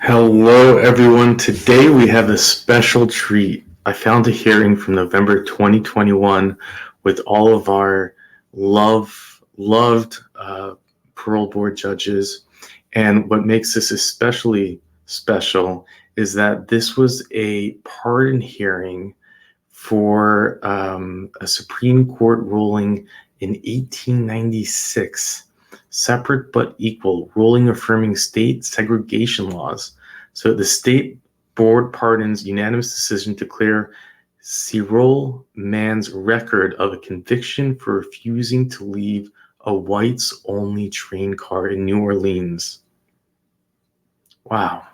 Hello, everyone. Today we have a special treat. I found a hearing from November 2021 with all of our loved parole board judges. And what makes this especially special is that this was a pardon hearing for a Supreme Court ruling in 1896, separate but equal, ruling affirming state segregation laws. So the state board pardons unanimous decision to clear Cyril Mann's record of a conviction for refusing to leave a whites-only train car in New Orleans. Wow.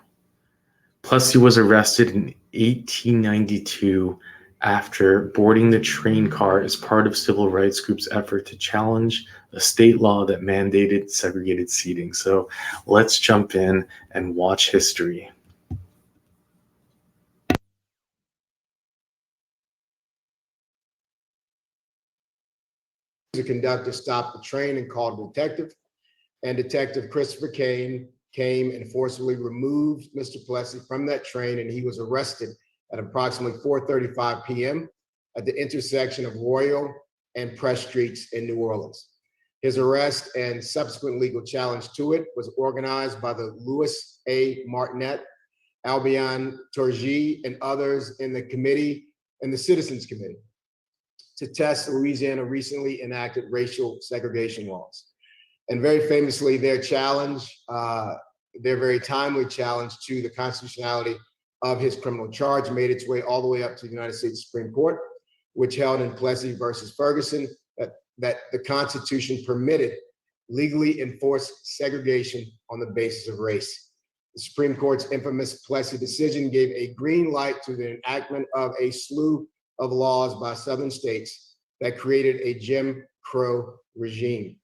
Plus, he was arrested in 1892 after boarding the train car as part of civil rights groups' effort to challenge a state law that mandated segregated seating. So let's jump in and watch history. The conductor stopped the train and called a detective, and Detective Christopher Kane came and forcibly removed Mr. Plessy from that train, and he was arrested at approximately 4:35 p.m. at the intersection of Royal and Press Streets in New Orleans. His arrest and subsequent legal challenge to it was organized by the Louis A. Martinet, Albion Torgy, and others in the committee and the Citizens Committee to test Louisiana recently enacted racial segregation laws. And very famously, their challenge, their very timely challenge to the constitutionality of his criminal charge made its way all the way up to the United States Supreme Court, which held in Plessy versus Ferguson that the Constitution permitted legally enforced segregation on the basis of race. The Supreme Court's infamous Plessy decision gave a green light to the enactment of a slew of laws by Southern states that created a Jim Crow regime.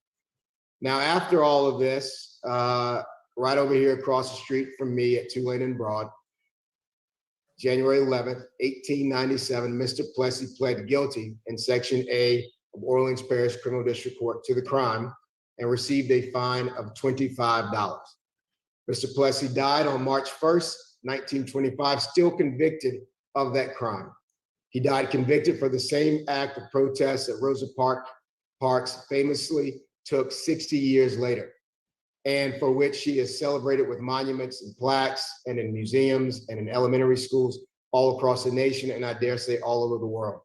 Now, after all of this, right over here across the street from me at Tulane and Broad, January 11th, 1897, Mr. Plessy pled guilty in Section A of Orleans Parish Criminal District Court to the crime and received a fine of $25. Mr. Plessy died on March 1st, 1925, still convicted of that crime. He died convicted for the same act of protest that Rosa Parks famously took 60 years later, and for which she is celebrated with monuments and plaques and in museums and in elementary schools all across the nation, and I dare say all over the world.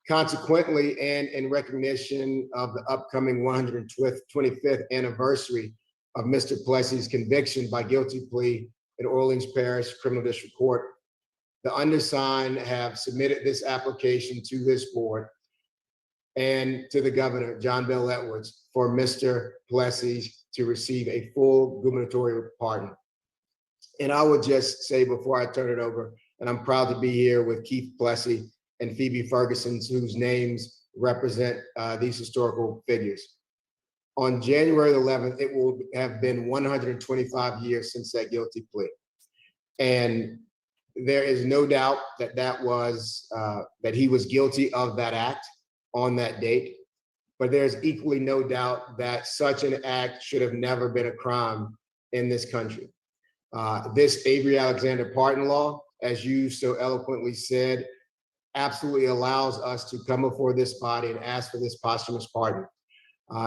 Consequently, and in recognition of the upcoming 125th anniversary of Mr. Plessy's conviction by guilty plea in Orleans Parish Criminal District Court, the undersigned have submitted this application to this board and to the governor, John Bel Edwards, for Mr. Plessy to receive a full gubernatorial pardon. And I would just say before I turn it over, and I'm proud to be here with Keith Plessy and Phoebe Ferguson, whose names represent these historical figures. On January 11th, it will have been 125 years since that guilty plea. And there is no doubt that that he was guilty of that act on that date, but there's equally no doubt that such an act should have never been a crime in this country. This Avery Alexander pardon law, as you so eloquently said, absolutely allows us to come before this body and ask for this posthumous pardon.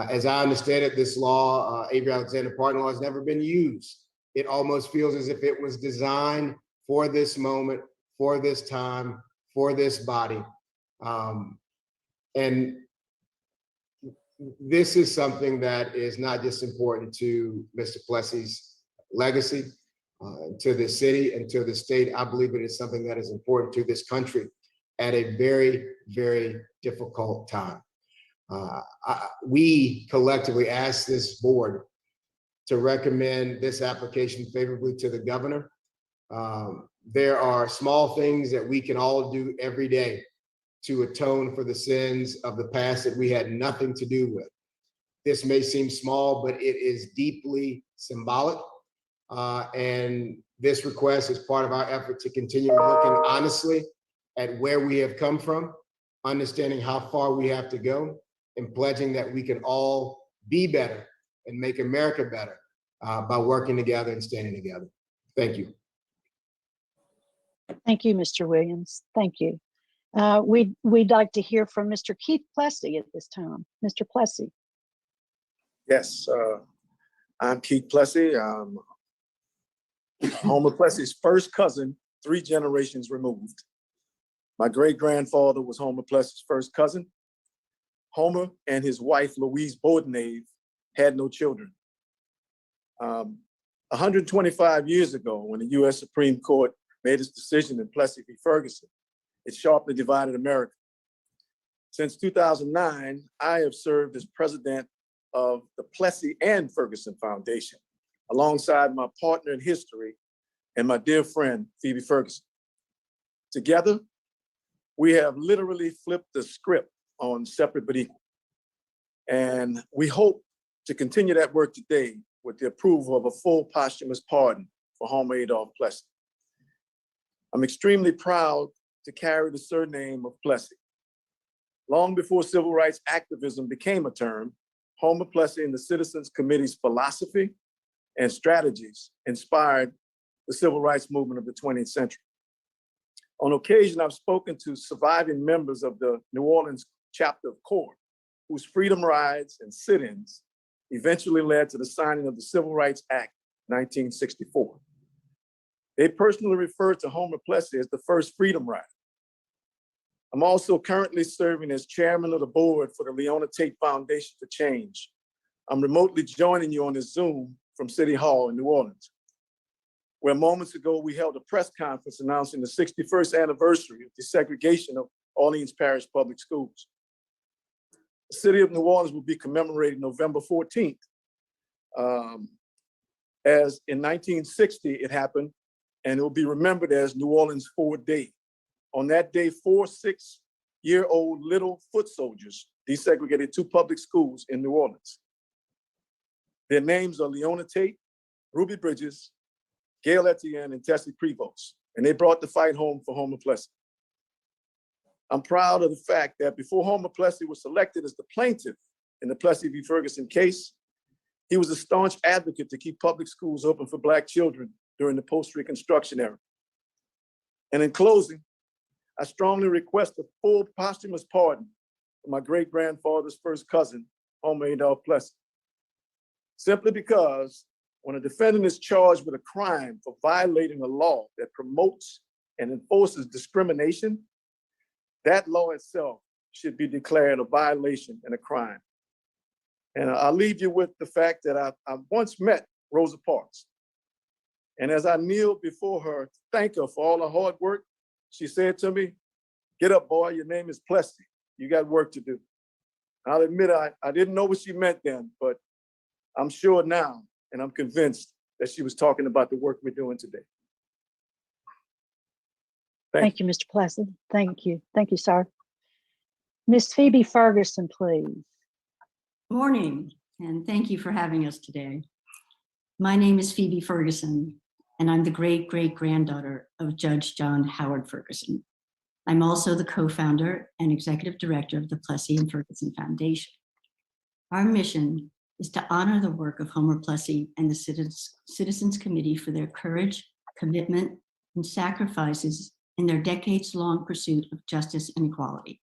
As I understand it, this law, Avery Alexander pardon law, has never been used. It almost feels as if it was designed for this moment, for this time, for this body. And this is something that is not just important to Mr. Plessy's legacy, to the city and to the state. I believe it is something that is important to this country at a very, very difficult time. We collectively ask this board to recommend this application favorably to the governor. There are small things that we can all do every day to atone for the sins of the past that we had nothing to do with. This may seem small, but it is deeply symbolic. And this request is part of our effort to continue looking honestly at where we have come from, understanding how far we have to go, and pledging that we can all be better and make America better by working together and standing together. Thank you. Thank you, Mr. Williams. Thank you. We'd like to hear from Mr. Keith Plessy at this time. Mr. Plessy. Yes, I'm Keith Plessy. I'm Homer Plessy's first cousin, 3 generations removed. My great-grandfather was Homer Plessy's first cousin. Homer and his wife, Louise Bourdonnais, had no children. 125 years ago, when the US Supreme Court made its decision in Plessy v. Ferguson, it sharply divided America. Since 2009, I have served as president of the Plessy and Ferguson Foundation, alongside my partner in history and my dear friend, Phoebe Ferguson. Together, we have literally flipped the script on Separate but Equal. And we hope to continue that work today with the approval of a full posthumous pardon for Homer Adolph Plessy. I'm extremely proud to carry the surname of Plessy. Long before civil rights activism became a term, Homer Plessy and the Citizens Committee's philosophy and strategies inspired the civil rights movement of the 20th century. On occasion, I've spoken to surviving members of the New Orleans chapter of CORE, whose freedom rides and sit-ins eventually led to the signing of the Civil Rights Act, 1964. They personally referred to Homer Plessy as the first freedom rider. I'm also currently serving as chairman of the board for the Leona Tate Foundation for Change. I'm remotely joining you on this Zoom from City Hall in New Orleans, where moments ago we held a press conference announcing the 61st anniversary of desegregation of Orleans Parish Public Schools. The city of New Orleans will be commemorating November 14th. As in 1960 it happened, and it will be remembered as New Orleans Forward Day. On that day, 4 6-year-old little foot soldiers desegregated 2 public schools in New Orleans. Their names are Leona Tate, Ruby Bridges, Gail Etienne, and Tessie Prevost, and they brought the fight home for Homer Plessy. I'm proud of the fact that before Homer Plessy was selected as the plaintiff in the Plessy v. Ferguson case, he was a staunch advocate to keep public schools open for Black children during the post-Reconstruction era. And in closing, I strongly request a full posthumous pardon for my great-grandfather's first cousin, Homer Adolph Plessy. Simply because when a defendant is charged with a crime for violating a law that promotes and enforces discrimination, that law itself should be declared a violation and a crime. And I'll leave you with the fact that I once met Rosa Parks. And as I kneeled before her to thank her for all her hard work, she said to me, "Get up, boy, your name is Plessy. You got work to do." I'll admit I didn't know what she meant then, but I'm sure now, and I'm convinced that she was talking about the work we're doing today. Thank you, Mr. Plessy. Thank you. Thank you, sir. Miss Phoebe Ferguson, please. Morning, and thank you for having us today. My name is Phoebe Ferguson, and I'm the great-great-granddaughter of Judge John Howard Ferguson. I'm also the co-founder and executive director of the Plessy and Ferguson Foundation. Our mission is to honor the work of Homer Plessy and the Citizens Committee for their courage, commitment, and sacrifices in their decades-long pursuit of justice and equality.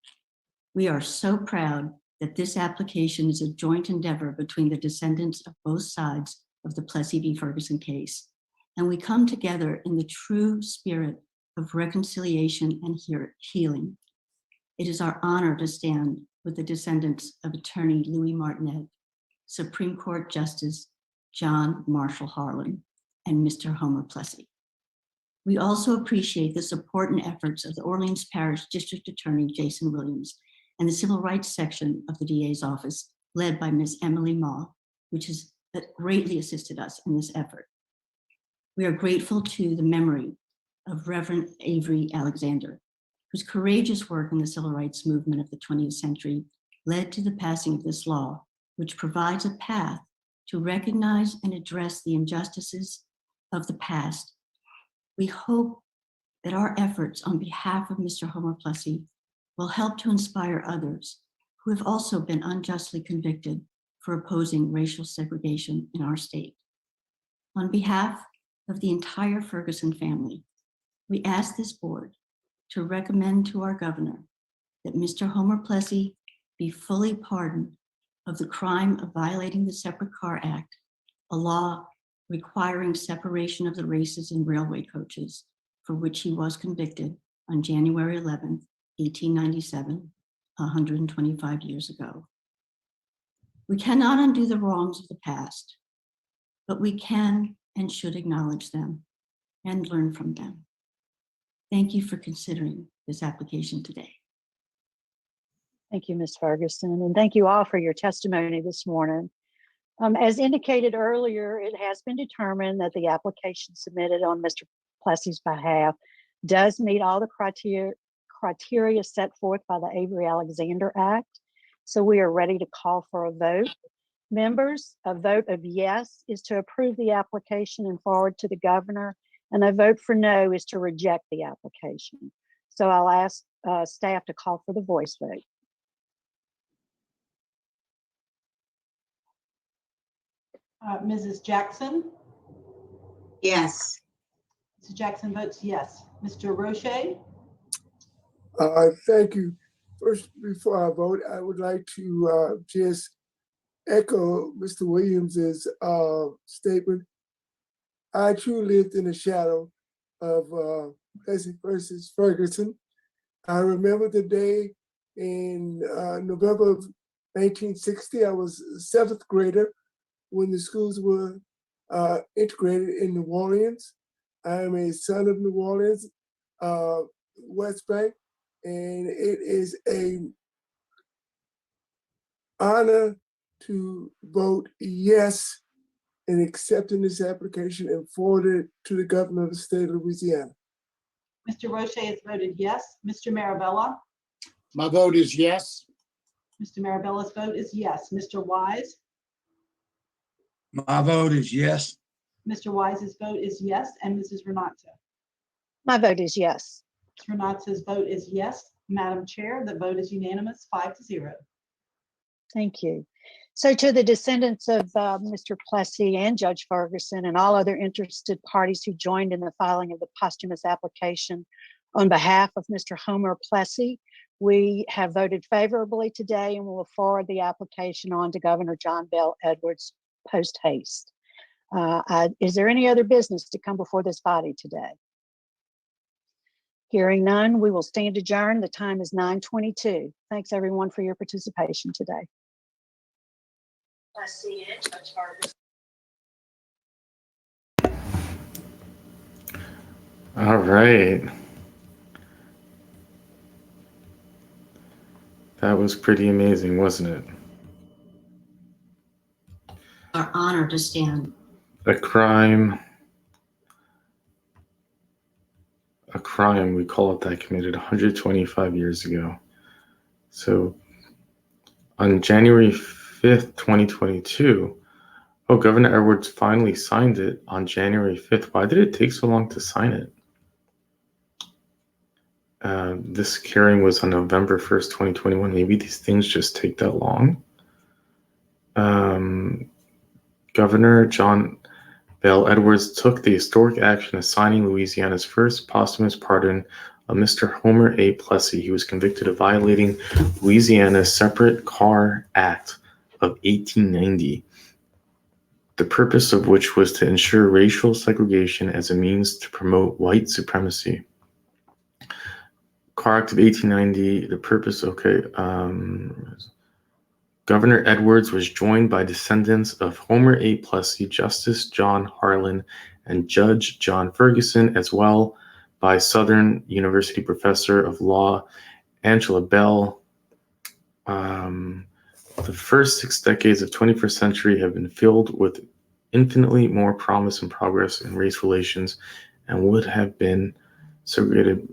We are so proud that this application is a joint endeavor between the descendants of both sides of the Plessy v. Ferguson case, and we come together in the true spirit of reconciliation and healing. It is our honor to stand with the descendants of attorney Louis Martinet, Supreme Court Justice John Marshall Harlan, and Mr. Homer Plessy. We also appreciate the support and efforts of the Orleans Parish District Attorney Jason Williams and the Civil Rights Section of the DA's office, led by Ms. Emily Maw, which has greatly assisted us in this effort. We are grateful to the memory of Reverend Avery Alexander, whose courageous work in the civil rights movement of the 20th century led to the passing of this law, which provides a path to recognize and address the injustices of the past. We hope that our efforts on behalf of Mr. Homer Plessy will help to inspire others who have also been unjustly convicted for opposing racial segregation in our state. On behalf of the entire Ferguson family, we ask this board to recommend to our governor that Mr. Homer Plessy be fully pardoned of the crime of violating the Separate Car Act, a law requiring separation of the races in railway coaches, for which he was convicted on January 11th, 1897, 125 years ago. We cannot undo the wrongs of the past, but we can and should acknowledge them and learn from them. Thank you for considering this application today. Thank you, Ms. Ferguson, and thank you all for your testimony this morning. As indicated earlier, it has been determined that the application submitted on Mr. Plessy's behalf does meet all the criteria set forth by the Avery Alexander Act. So we are ready to call for a vote. Members, a vote of yes is to approve the application and forward to the governor, and a vote for no is to reject the application. So I'll ask staff to call for the voice vote. Mrs. Jackson? Yes. Mrs. Jackson votes yes. Mr. Roche? Thank you. First, before I vote, I would like to just echo Mr. Williams's statement. I too lived in the shadow of Plessy versus Ferguson. I remember the day in November of 1960. I was a seventh grader when the schools were integrated in New Orleans. I am a son of New Orleans, West Bank, and it is an honor to vote yes in accepting this application and forward it to the governor of the state of Louisiana. Mr. Roche has voted yes. Mr. Marabella? My vote is yes. Mr. Marabella's vote is yes. Mr. Wise? My vote is yes. Mr. Wise's vote is yes. And Mrs. Renata? My vote is yes. Ms. Renata's vote is yes. Madam Chair, the vote is unanimous, 5-0. Thank you. So to the descendants of Mr. Plessy and Judge Ferguson and all other interested parties who joined in the filing of the posthumous application on behalf of Mr. Homer Plessy, we have voted favorably today and will forward the application on to Governor John Bel Edwards post haste. Is there any other business to come before this body today? Hearing none, we will stand adjourned. The time is 9:22. Thanks everyone for your participation today. All right. That was pretty amazing, wasn't it? Our honor to stand. A crime, we call it that, committed 125 years ago. So on January 5th, 2022, Governor Edwards finally signed it on January 5th. Why did it take so long to sign it? This hearing was on November 1st, 2021. Maybe these things just take that long. Governor John Bel Edwards took the historic action of signing Louisiana's first posthumous pardon of Mr. Homer A. Plessy. He was convicted of violating Louisiana's Separate Car Act of 1890, the purpose of which was to ensure racial segregation as a means to promote white supremacy. Car Act of 1890, the purpose, Governor Edwards was joined by descendants of Homer A. Plessy, Justice John Harlan, and Judge John Ferguson, as well by Southern University professor of law Angela Bell. The first 6 decades of 21st century have been filled with infinitely more promise and progress in race relations and would have been segregated.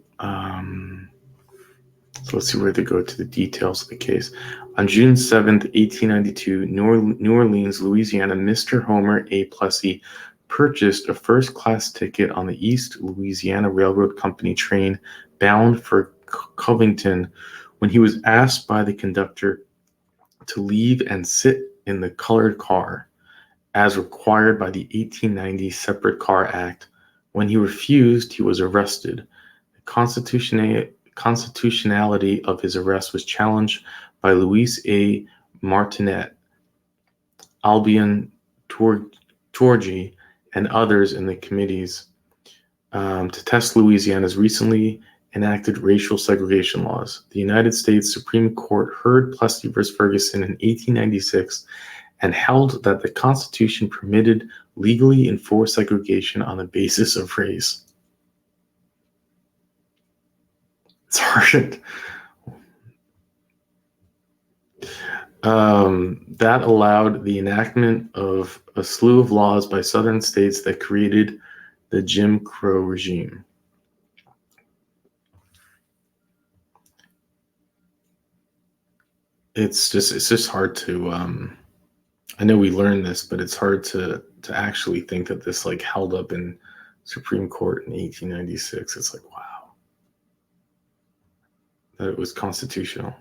So let's see where they go to the details of the case. On June 7th, 1892, New Orleans, Louisiana, Mr. Homer A. Plessy purchased a first-class ticket on the East Louisiana Railroad Company train bound for Covington. When he was asked by the conductor to leave and sit in the colored car, as required by the 1890 Separate Car Act. When he refused, he was arrested. The constitutionality of his arrest was challenged by Luis A. Martinet, Albion Torgi, and others in the committees to test Louisiana's recently enacted racial segregation laws. The United States Supreme Court heard Plessy v. Ferguson in 1896 and held that the Constitution permitted legally enforced segregation on the basis of race. It's hard. That allowed the enactment of a slew of laws by southern states that created the Jim Crow regime. It's just hard to I know we learned this, but it's hard to actually think that this like held up in Supreme Court in 1896. It's like, wow, that it was constitutional.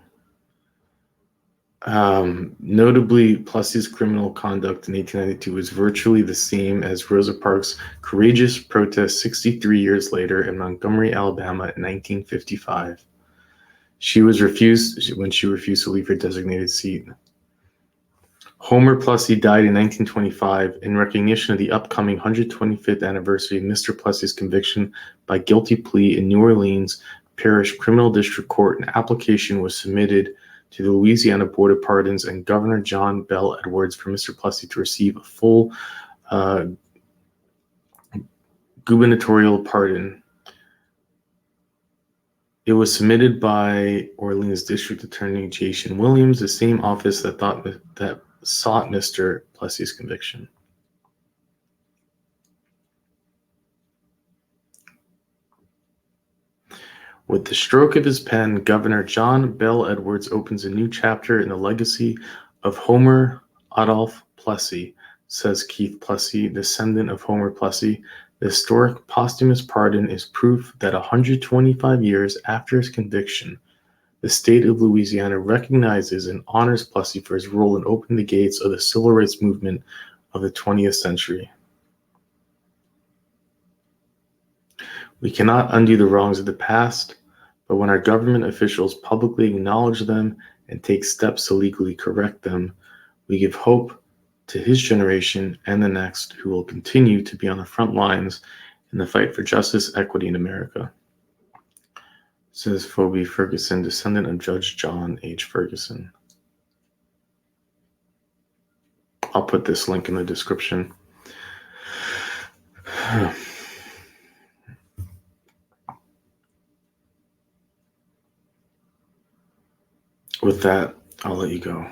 Notably, Plessy's criminal conduct in 1892 was virtually the same as Rosa Parks' courageous protest 63 years later in Montgomery, Alabama in 1955. She refused to leave her designated seat. Homer Plessy died in 1925 in recognition of the upcoming 125th anniversary of Mr. Plessy's conviction by guilty plea in New Orleans Parish Criminal District Court. An application was submitted to the Louisiana Board of Pardons and Governor John Bell Edwards for Mr. Plessy to receive a full gubernatorial pardon. It was submitted by Orleans District Attorney Jason Williams, the same office that sought Mr. Plessy's conviction. With the stroke of his pen, Governor John Bell Edwards opens a new chapter in the legacy of Homer Adolph Plessy, says Keith Plessy, descendant of Homer Plessy. The historic posthumous pardon is proof that 125 years after his conviction, the state of Louisiana recognizes and honors Plessy for his role in opening the gates of the civil rights movement of the 20th century. We cannot undo the wrongs of the past, but when our government officials publicly acknowledge them and take steps to legally correct them, we give hope to his generation and the next, who will continue to be on the front lines in the fight for justice, equity in America. Says Phoebe Ferguson, descendant of Judge John H. Ferguson. I'll put this link in the description. With that, I'll let you go.